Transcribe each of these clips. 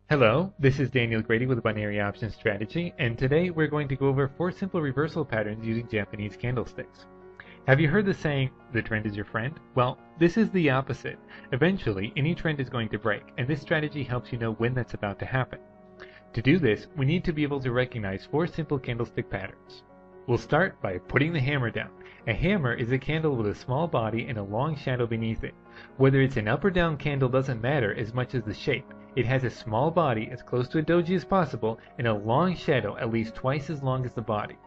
Hello, this is Daniel Grady with Binary Options Strategy, and today we're going to go over 4 simple reversal patterns using Japanese candlesticks. Have you heard the saying, the trend is your friend? Well, this is the opposite. Eventually, any trend is going to break, and this strategy helps you know when that's about to happen. To do this, we need to be able to recognize 4 simple candlestick patterns. We'll start by putting the hammer down. A hammer is a candle with a small body and a long shadow beneath it. Whether it's an up or down candle doesn't matter as much as the shape. It has a small body as close to a doji as possible and a long shadow at least twice as long as the body.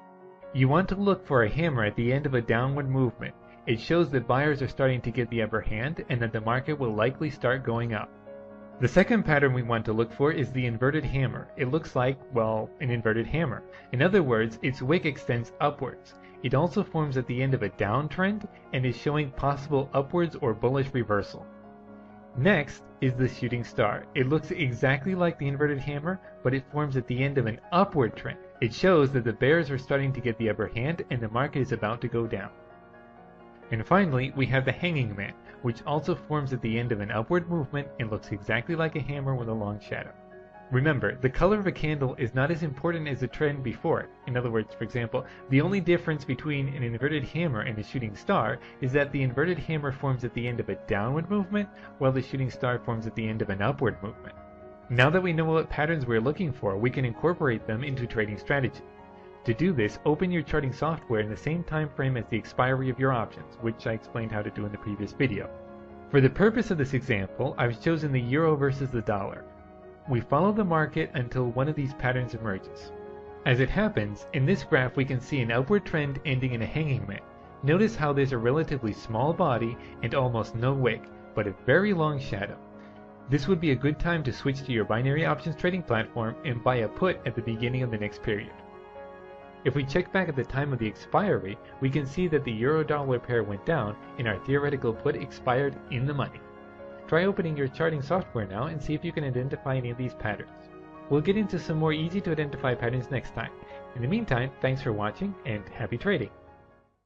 You want to look for a hammer at the end of a downward movement. It shows that buyers are starting to get the upper hand and that the market will likely start going up. The second pattern we want to look for is the inverted hammer. It looks like, well, an inverted hammer. In other words, its wick extends upwards. It also forms at the end of a downtrend and is showing possible upwards or bullish reversal. Next is the shooting star. It looks exactly like the inverted hammer, but it forms at the end of an upward trend. It shows that the bears are starting to get the upper hand and the market is about to go down. And finally, we have the hanging man, which also forms at the end of an upward movement and looks exactly like a hammer with a long shadow. Remember, the color of a candle is not as important as the trend before it. In other words, for example, the only difference between an inverted hammer and a shooting star is that the inverted hammer forms at the end of a downward movement, while the shooting star forms at the end of an upward movement. Now that we know what patterns we're looking for, we can incorporate them into trading strategy. To do this, open your charting software in the same time frame as the expiry of your options, which I explained how to do in the previous video. For the purpose of this example, I've chosen the euro versus the dollar. We follow the market until one of these patterns emerges. As it happens, in this graph we can see an upward trend ending in a hanging man. Notice how there's a relatively small body and almost no wick, but a very long shadow. This would be a good time to switch to your binary options trading platform and buy a put at the beginning of the next period. If we check back at the time of the expiry, we can see that the euro-dollar pair went down and our theoretical put expired in the money. Try opening your charting software now and see if you can identify any of these patterns. We'll get into some more easy to identify patterns next time. In the meantime, thanks for watching and happy trading!